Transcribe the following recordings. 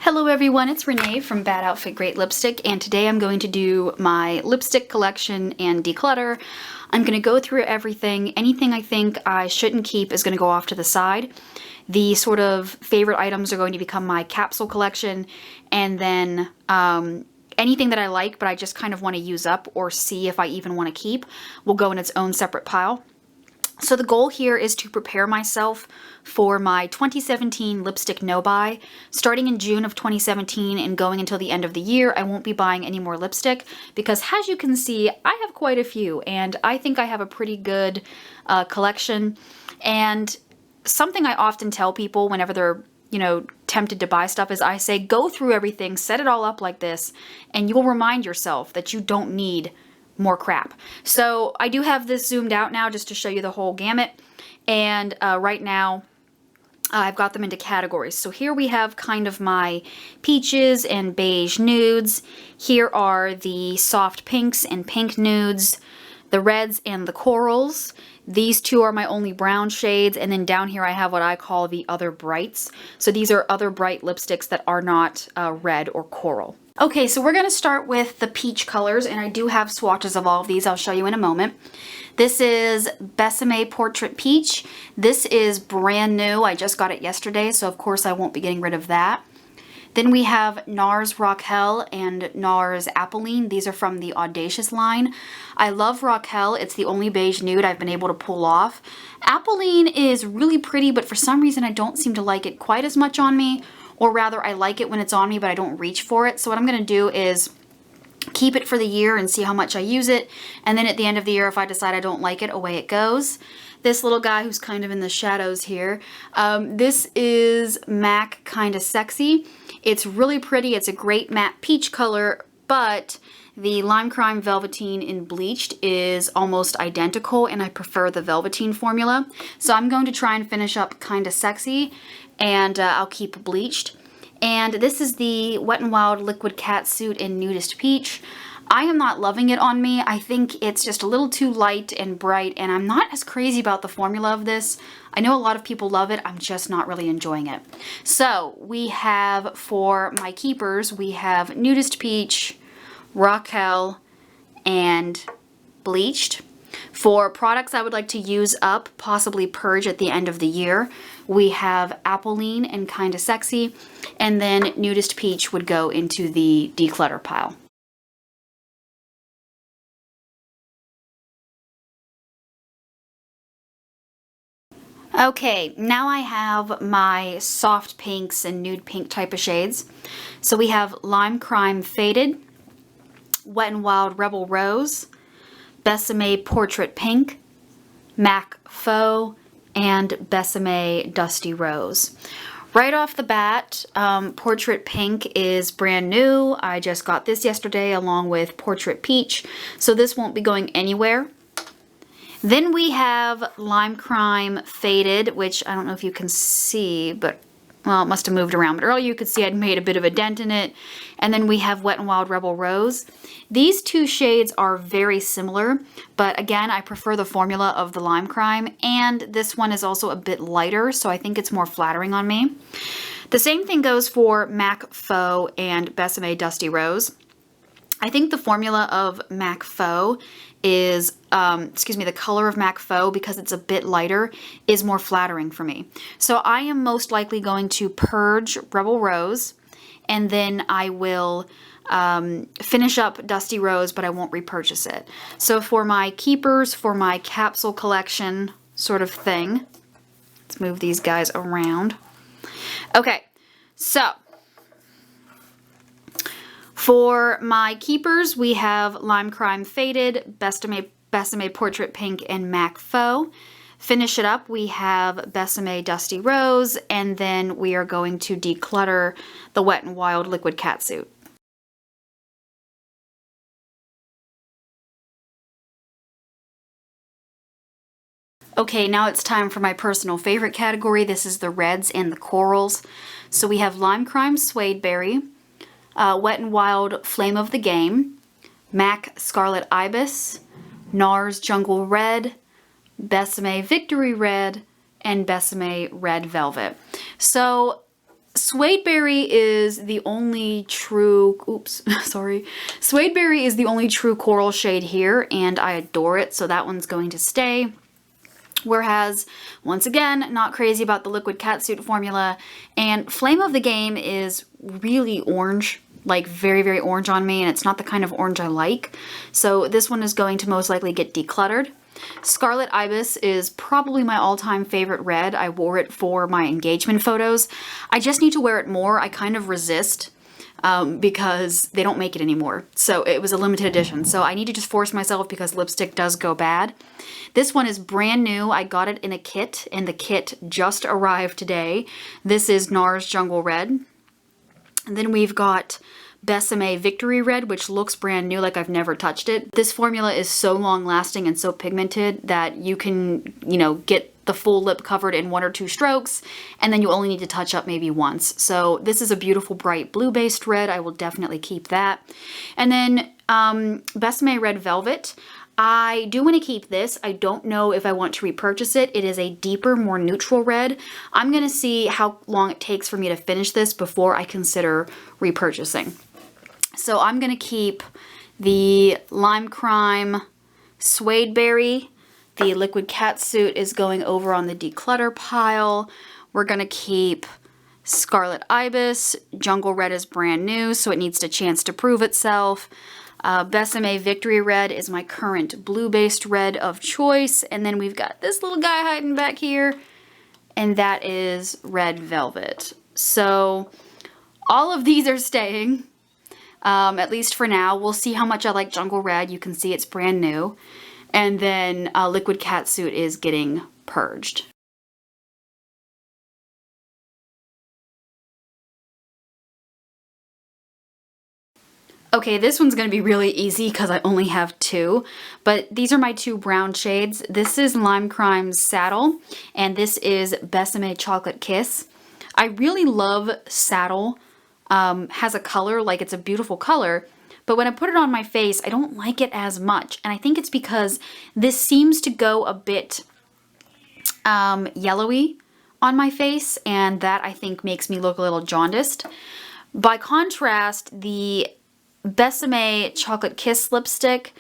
Hello everyone, it's Renee from Bad Outfit Great Lipstick, and today I'm going to do my lipstick collection and declutter. I'm going to go through everything. Anything I think I shouldn't keep is going to go off to the side. The sort of favorite items are going to become my capsule collection, and then anything that I like but I just kind of want to use up or see if I even want to keep will go in its own separate pile. So the goal here is to prepare myself for my 2017 lipstick no-buy. Starting in June of 2017 and going until the end of the year, I won't be buying any more lipstick because, as you can see, I have quite a few and I think I have a pretty good collection. And something I often tell people whenever they're tempted to buy stuff is I say, go through everything, set it all up like this, and you'll remind yourself that you don't need more crap. So I do have this zoomed out now just to show you the whole gamut, and right now I've got them into categories. So here we have kind of my peaches and beige nudes. Here are the soft pinks and pink nudes, the reds and the corals. These two are my only brown shades, and then down here I have what I call the other brights. So these are other bright lipsticks that are not red or coral. Okay, so we're going to start with the peach colors, and I do have swatches of all of these. I'll show you in a moment. This is Besame Portrait Peach. This is brand new. I just got it yesterday, so of course I won't be getting rid of that. Then we have NARS Raquel and NARS Apolline. These are from the Audacious line. I love Raquel. It's the only beige nude I've been able to pull off. Apolline is really pretty, but for some reason I don't seem to like it quite as much on me. Or rather, I like it when it's on me, but I don't reach for it. So what I'm going to do is keep it for the year and see how much I use it. And then at the end of the year, if I decide I don't like it, away it goes. This little guy who's kind of in the shadows here. This is MAC Kinda Sexy. It's really pretty. It's a great matte peach color, but the Lime Crime Velveteen in Bleached is almost identical, and I prefer the Velveteen formula. So I'm going to try and finish up Kinda Sexy, and I'll keep Bleached. And this is the Wet n Wild Liquid Catsuit in Nudist Peach. I am not loving it on me. I think it's just a little too light and bright, and I'm not as crazy about the formula of this. I know a lot of people love it. I'm just not really enjoying it. So we have, for my keepers, we have Nudist Peach, Raquel, and Bleached. For products I would like to use up, possibly purge at the end of the year, we have Apolline and Kinda Sexy, and then Nudist Peach would go into the declutter pile. Okay, now I have my soft pinks and nude pink type of shades. So we have Lime Crime Faded, Wet n Wild Rebel Rose, Besame Portrait Pink, MAC Faux, and Besame Dusty Rose. Right off the bat, Portrait Pink is brand new. I just got this yesterday along with Portrait Peach, so this won't be going anywhere. Then we have Lime Crime Faded, which I don't know if you can see, but, well, it must have moved around. But earlier you could see I'd made a bit of a dent in it. And then we have Wet n Wild Rebel Rose. These two shades are very similar, but again, I prefer the formula of the Lime Crime, and this one is also a bit lighter, so I think it's more flattering on me. The same thing goes for MAC Faux and Besame Dusty Rose. I think the formula of MAC Faux is, the color of MAC Faux, because it's a bit lighter, is more flattering for me. So I am most likely going to purge Rebel Rose, and then I will finish up Dusty Rose, but I won't repurchase it. So for my keepers, for my capsule collection sort of thing, let's move these guys around. Okay, so for my keepers, we have Lime Crime Faded, Besame Portrait Pink, and MAC Faux. Finish it up, we have Besame Dusty Rose, and then we are going to declutter the Wet n Wild Liquid Catsuit. Okay, now it's time for my personal favorite category. This is the reds and the corals. So we have Lime Crime Suede Berry, Wet n Wild Flame of the Game, MAC Scarlet Ibis, NARS Jungle Red, Besame Victory Red, and Besame Red Velvet. So Suede Berry is the only true, oops, sorry. Suede Berry is the only true coral shade here, and I adore it, so that one's going to stay. Whereas, once again, not crazy about the Liquid Catsuit formula, and Flame of the Game is really orange, like very, very orange on me, and it's not the kind of orange I like. So this one is going to most likely get decluttered. Scarlet Ibis is probably my all-time favorite red. I wore it for my engagement photos. I just need to wear it more. I kind of resist because they don't make it anymore. So it was a limited edition. So I need to just force myself because lipstick does go bad. This one is brand new. I got it in a kit, and the kit just arrived today. This is NARS Jungle Red. And then we've got Besame Victory Red, which looks brand new, like I've never touched it. This formula is so long lasting and so pigmented that you can, you know, get the full lip covered in 1 or 2 strokes, and then you only need to touch up maybe once. So this is a beautiful bright blue based red. I will definitely keep that. And then Besame Red Velvet. I do want to keep this. I don't know if I want to repurchase it. It is a deeper, more neutral red. I'm going to see how long it takes for me to finish this before I consider repurchasing. So I'm going to keep the Lime Crime Suede Berry. The Liquid Catsuit is going over on the declutter pile. We're going to keep Scarlet Ibis. Jungle Red is brand new, so it needs a chance to prove itself. Besame Victory Red is my current blue-based red of choice. And then we've got this little guy hiding back here, and that is Red Velvet. So all of these are staying, at least for now. We'll see how much I like Jungle Red. You can see it's brand new. And then Liquid Catsuit is getting purged. Okay, this one's going to be really easy because I only have 2, but these are my 2 brown shades. This is Lime Crime's Saddle, and this is Besame Chocolate Kiss. I really love Saddle. Has a color, like it's a beautiful color, but when I put it on my face, I don't like it as much, and I think it's because this seems to go a bit yellowy on my face, and that I think makes me look a little jaundiced. By contrast, the Besame Chocolate Kiss lipstick.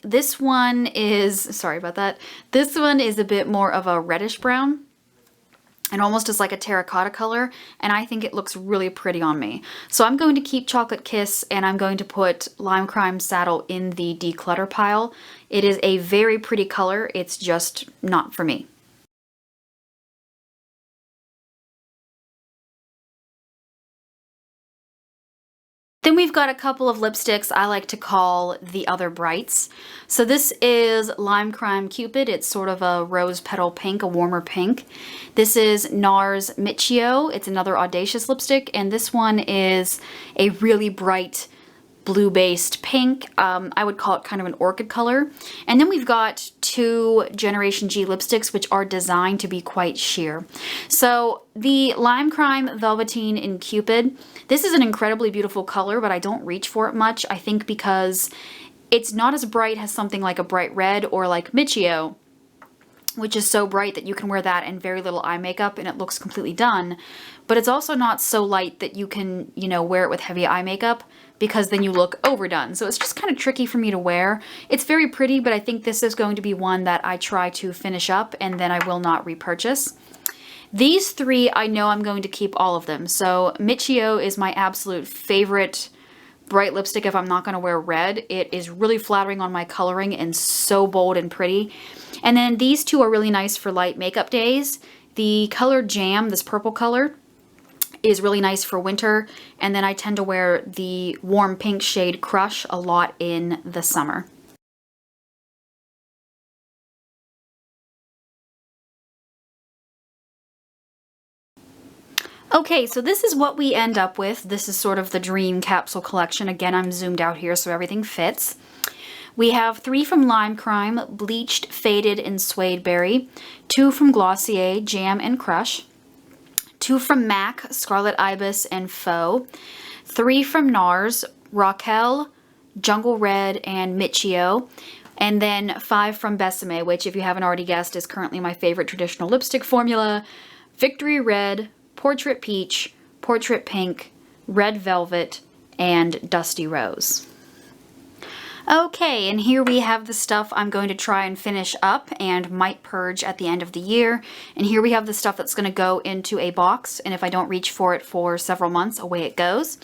This one is, sorry about that, this one is a bit more of a reddish brown and almost just like a terracotta color, and I think it looks really pretty on me. So I'm going to keep Chocolate Kiss, and I'm going to put Lime Crime Saddle in the declutter pile. It is a very pretty color, it's just not for me. Then we've got a couple of lipsticks I like to call the other brights. So this is Lime Crime Cupid. It's sort of a rose petal pink, a warmer pink. This is NARS Michio. It's another audacious lipstick, and this one is a really bright blue-based pink. I would call it kind of an orchid color. And then we've got 2 Generation G lipsticks, which are designed to be quite sheer. So the Lime Crime Velveteen in Cupid, this is an incredibly beautiful color, but I don't reach for it much. I think because it's not as bright as something like a bright red or like Michio, which is so bright that you can wear that and very little eye makeup and it looks completely done. But it's also not so light that you can, you know, wear it with heavy eye makeup, because then you look overdone. So it's just kind of tricky for me to wear. It's very pretty, but I think this is going to be one that I try to finish up and then I will not repurchase. These 3, I know I'm going to keep all of them. So Michio is my absolute favorite bright lipstick if I'm not going to wear red. It is really flattering on my coloring and so bold and pretty. And then these 2 are really nice for light makeup days. The color Jam, this purple color, is really nice for winter, and then I tend to wear the warm pink shade Crush a lot in the summer. Okay, so this is what we end up with. This is sort of the dream capsule collection. Again, I'm zoomed out here so everything fits. We have 3 from Lime Crime, Bleached, Faded, and Suede Berry. 2 from Glossier, Jam and Crush. 2 from MAC, Scarlet Ibis and Faux. 3 from NARS, Raquel, Jungle Red, and Michio. And then 5 from Besame, which, if you haven't already guessed, is currently my favorite traditional lipstick formula. Victory Red, Portrait Peach, Portrait Pink, Red Velvet, and Dusty Rose. Okay, and here we have the stuff I'm going to try and finish up and might purge at the end of the year. And here we have the stuff that's going to go into a box, and if I don't reach for it for several months, away it goes.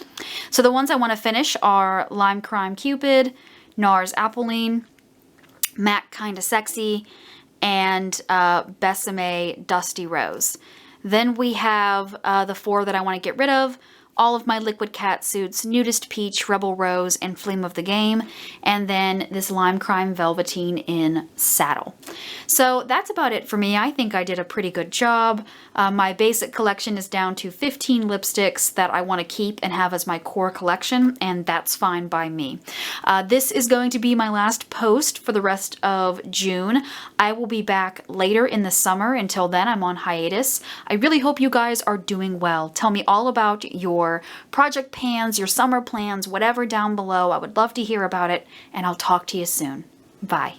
So the ones I want to finish are Lime Crime Cupid, NARS Apolline, MAC Kinda Sexy, and Besame Dusty Rose. Then we have the 4 that I want to get rid of. All of my Liquid Cat Suits, Nudist Peach, Rebel Rose, and Flame of the Game, and then this Lime Crime Velveteen in Saddle. So that's about it for me. I think I did a pretty good job. My basic collection is down to 15 lipsticks that I want to keep and have as my core collection, and that's fine by me. This is going to be my last post for the rest of June. I will be back later in the summer. Until then, I'm on hiatus. I really hope you guys are doing well. Tell me all about your project plans, your summer plans, whatever down below. I would love to hear about it, and I'll talk to you soon. Bye.